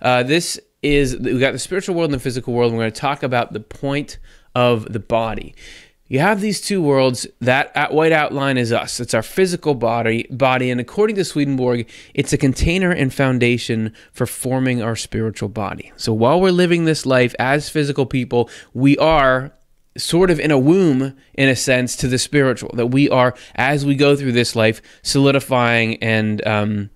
We got the spiritual world and the physical world, and we're going to talk about the point of the body. You have these two worlds. That white outline is us. It's our physical body, and according to Swedenborg, it's a container and foundation for forming our spiritual body. So while we're living this life as physical people, we are sort of in a womb, in a sense, to the spiritual, that we are, as we go through this life, solidifying and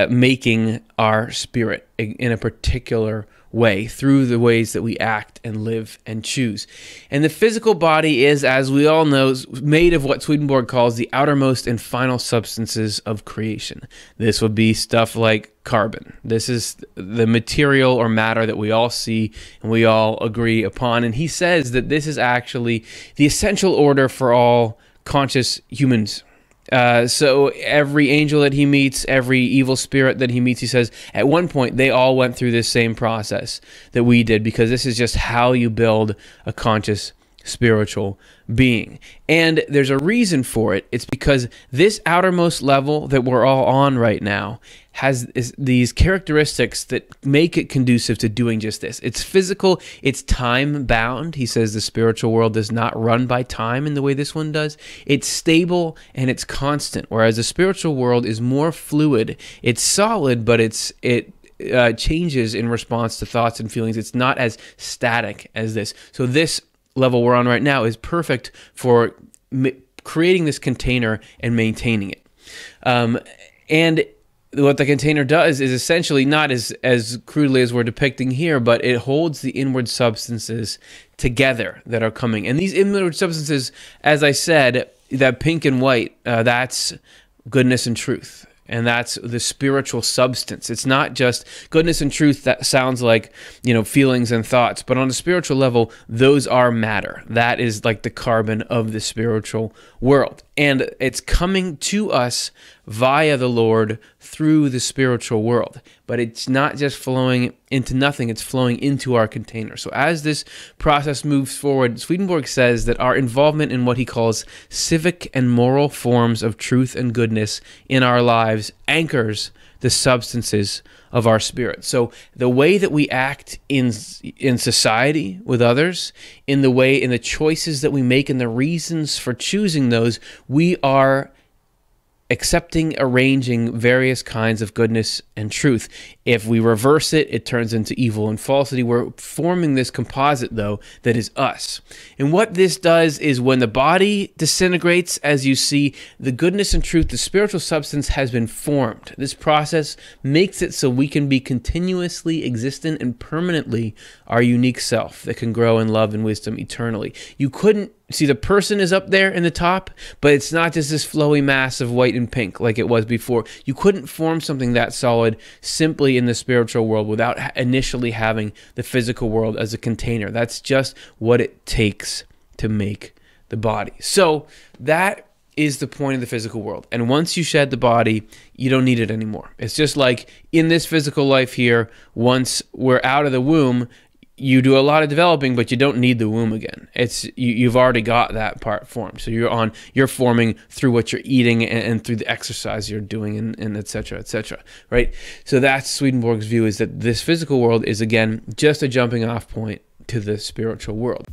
making our spirit in a particular way through the ways that we act and live and choose. And the physical body is, as we all know, made of what Swedenborg calls the outermost and final substances of creation. This would be stuff like carbon. This is the material or matter that we all see and we all agree upon. And he says that this is actually the essential order for all conscious humans. So every angel that he meets, every evil spirit that he meets, he says, at one point, they all went through this same process that we did, because this is just how you build a conscious spiritual being. And there's a reason for it. It's because this outermost level that we're all on right now has these characteristics that make it conducive to doing just this. It's physical, it's time bound. He says the spiritual world does not run by time in the way this one does. It's stable and it's constant, whereas the spiritual world is more fluid. It's solid, but it changes in response to thoughts and feelings. It's not as static as this. So this level we're on right now is perfect for creating this container and maintaining it. And what the container does is essentially not as crudely as we're depicting here, but it holds the inward substances together that are coming. And these inward substances, as I said, that pink and white, that's goodness and truth. And that's the spiritual substance. It's not just goodness and truth that sounds like, feelings and thoughts, but on a spiritual level, those are matter. That is like the carbon of the spiritual world. And it's coming to us via the Lord through the spiritual world. But it's not just flowing into nothing, it's flowing into our container. So as this process moves forward, Swedenborg says that our involvement in what he calls civic and moral forms of truth and goodness in our lives anchors the substances of our spirit. So the way that we act in society with others, in the choices that we make and the reasons for choosing those, we are accepting, arranging various kinds of goodness and truth. If we reverse it, it turns into evil and falsity. We're forming this composite, though, that is us. And what this does is when the body disintegrates, as you see, the goodness and truth, the spiritual substance has been formed. This process makes it so we can be continuously existent and permanently our unique self that can grow in love and wisdom eternally. You couldn't see, the person is up there in the top, but it's not just this flowy mass of white and pink like it was before. You couldn't form something that solid simply in the spiritual world without initially having the physical world as a container. That's just what it takes to make the body. So that is the point of the physical world. And once you shed the body, you don't need it anymore. It's just like in this physical life here, once we're out of the womb, you do a lot of developing, but you don't need the womb again. You've already got that part formed. So you're forming through what you're eating and through the exercise you're doing and et cetera, right? So that's Swedenborg's view, is that this physical world is, again, just a jumping off point to the spiritual world.